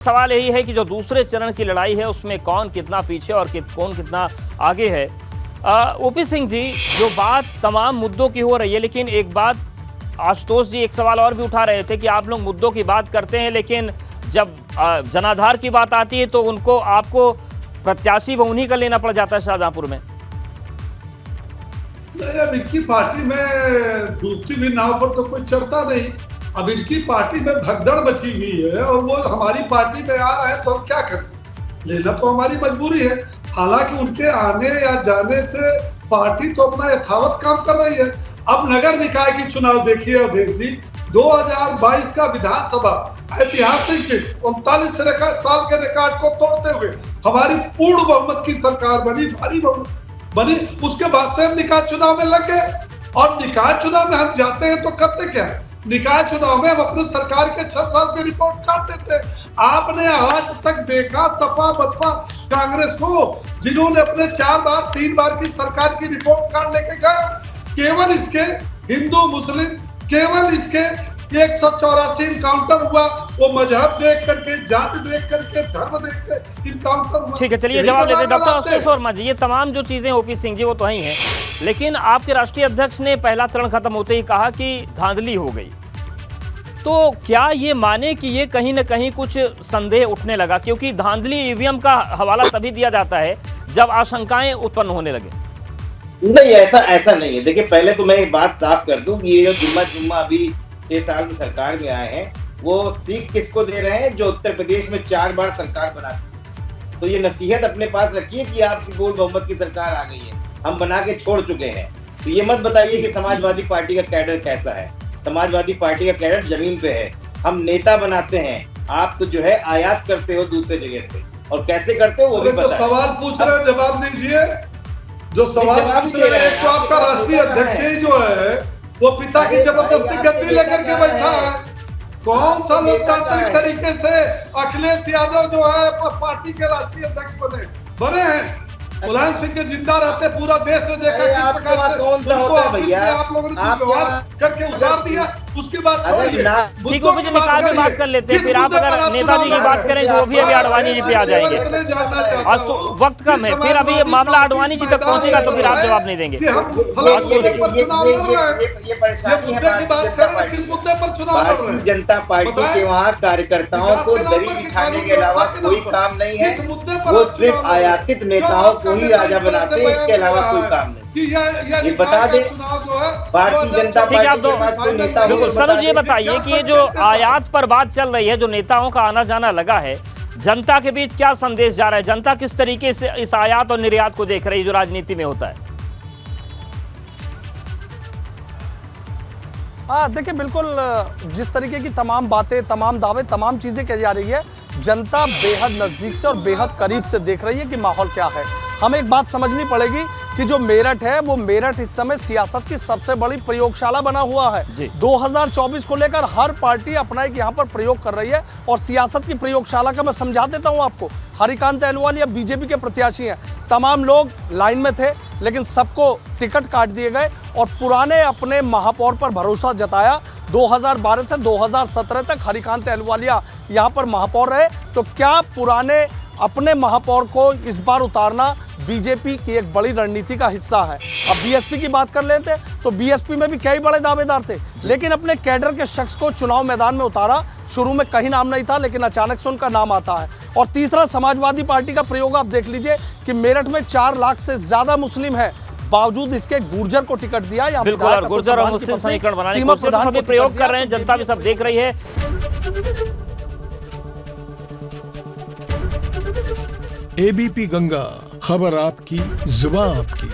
सवाल यही है कि जो दूसरे चरण की लड़ाई है उसमें कौन कितना पीछे और कौन कितना आगे है। ओपी सिंह जी, जो बात तमाम मुद्दों की हो रही है, लेकिन एक बात आशुतोष जी एक सवाल और भी उठा रहे थे कि आप लोग मुद्दों की बात करते हैं, लेकिन जब जनाधार की बात आती है तो आपको प्रत्याशी उन्हीं का लेना पड़ जाता है शाहजहांपुर में। अब इनकी पार्टी में डूबती हुई नाव पर तो कोई चढ़ता नहीं। अब इनकी पार्टी में भगदड़ मची हुई है और वो हमारी पार्टी में आ रहे हैं तो हम क्या करें, लेना तो हमारी मजबूरी है। हालांकि उनके आने या जाने से पार्टी तो अपना यथावत काम कर रही है। अब नगर निकाय की चुनाव देखिए अवधेश जी, 2022 का विधानसभा ऐतिहासिक 39 साल के रिकॉर्ड को तोड़ते हुए हमारी पूर्ण बहुमत की सरकार बनी, भारी बहुमत बनी। उसके बाद से हम निकाय चुनाव में लग गए और निकाय चुनाव में हम जाते हैं तो करते क्या है, निकाय चुनाव में हम अपनी सरकार के 6 साल की रिपोर्ट काट देते हैं। आपने आज तक देखा सपा बसपा कांग्रेस को, जिन्होंने अपने 3 बार की सरकार की रिपोर्ट काट लेके गए, केवल इसके हिंदू मुस्लिम, केवल इसके 184 इनकाउंटर हुआ, वो मजहब देख करके, जाति देख करके, धर्म देख के इनकाउंटर हुआ। ठीक है, चलिए जवाब लेते हैं डॉक्टर आशुतोष वर्मा जी। ये तमाम जो चीजें ओपी सिंह जी वो तो ही हैं, लेकिन आपके राष्ट्रीय अध्यक्ष ने पहला चरण खत्म होते ही कहा कि धांधली हो गई, तो क्या ये माने कि ये कहीं ना कहीं कुछ संदेह उठने लगा? क्योंकि धांधली ईवीएम का हवाला तभी दिया जाता है जब आशंकाएं उत्पन्न होने लगे। नहीं, ऐसा नहीं है। देखिए, पहले तो मैं एक बात साफ कर दूं कि ये जो जुम्मा अभी 6 साल में सरकार में आए हैं, वो सीख किसको दे रहे हैं? जो उत्तर प्रदेश में 4 बार सरकार बना, तो ये नसीहत अपने पास रखिए कि आपकी पूर्ण बहुमत की सरकार आ गई है, हम बना के छोड़ चुके हैं। तो ये मत बताइए कि समाजवादी पार्टी का कैडर कैसा है। समाजवादी पार्टी का कैडर जमीन पे है। हम नेता बनाते हैं, आप तो जो है आयात करते हो दूसरे जगह से, और कैसे करते हो वो भी पता है। सवाल पूछ रहे, जवाब दीजिए। जो सवाल पूछ रहे हैं तो आपका राष्ट्रीय अध्यक्ष जो है वो पिता की जबरदस्ती गद्दी लेकर के बैठा है। कौन सा लोकतांत्रिक तरीके से अखिलेश यादव जो है पार्टी के राष्ट्रीय अध्यक्ष बने हैं? मुलायम सिंह के जिंदा रहते पूरा देश ने देखा किस प्रकार से कौन सा होता है भैया, आप लोगों ने करके उतार दिया। उसके बाद ठीक है, मुझे निकाल में बात कर लेते हैं, फिर आप अगर नेताजी की बात करें तो वो भी अभी आडवाणी जी पे आ जाएंगे। आज तो वक्त कम है, फिर अभी ये मामला आडवाणी जी तक पहुंचेगा तो फिर आप जवाब नहीं देंगे। ये परेशानी है भारतीय जनता पार्टी के वहाँ कार्यकर्ताओं को दरी बिछाने के अलावा कोई काम नहीं है। वो सिर्फ आयातित नेताओं को ही राजा बनाते हैं, इसके अलावा कोई काम नहीं। ये बता दें, भारतीय जनता पार्टी के पास कोई नेता हो। सरोज, ये बताइए कि ये जो आयात पर बात चल रही है, जो नेताओं का आना जाना लगा है, जनता के बीच क्या संदेश जा रहा है? जनता किस तरीके से इस आयात और निर्यात को देख रही है जो राजनीति में होता है? देखिए, बिल्कुल जिस तरीके की तमाम बातें, तमाम दावे, तमाम चीजें कही जा रही है, जनता बेहद नजदीक से और बेहद करीब से देख रही है कि माहौल क्या है। हमें एक बात समझनी पड़ेगी कि जो मेरठ है, वो मेरठ इस समय सियासत की सबसे बड़ी प्रयोगशाला बना हुआ है। 2024 को लेकर हर पार्टी अपना एक यहाँ पर प्रयोग कर रही है, और सियासत की प्रयोगशाला का मैं समझा देता हूँ आपको। हरिकांत अहलुवालिया बीजेपी के प्रत्याशी हैं, तमाम लोग लाइन में थे, लेकिन सबको टिकट काट दिए गए और पुराने अपने महापौर पर भरोसा जताया। 2012 से 2017 तक हरिकांत अहलुवालिया यहाँ पर महापौर रहे, तो क्या पुराने अपने महापौर को इस बार उतारना बीजेपी की एक बड़ी रणनीति का हिस्सा है। अब बीएसपी की बात कर लेते तो बीएसपी में भी कई बड़े दावेदार थे, लेकिन अपने कैडर के शख्स को चुनाव मैदान में उतारा। शुरू में कहीं नाम नहीं था, लेकिन अचानक से उनका नाम आता है। और तीसरा, समाजवादी पार्टी का प्रयोग आप देख लीजिए कि मेरठ में 4 लाख से ज्यादा मुस्लिम है, बावजूद इसके गुर्जर को टिकट दिया। बिल्कुल, गुर्जर और मुस्लिम समीकरण बनाने की प्रयोग कर रहे हैं, जनता भी सब देख रही है। एबीपी गंगा, खबर आपकी, जुबान आपकी।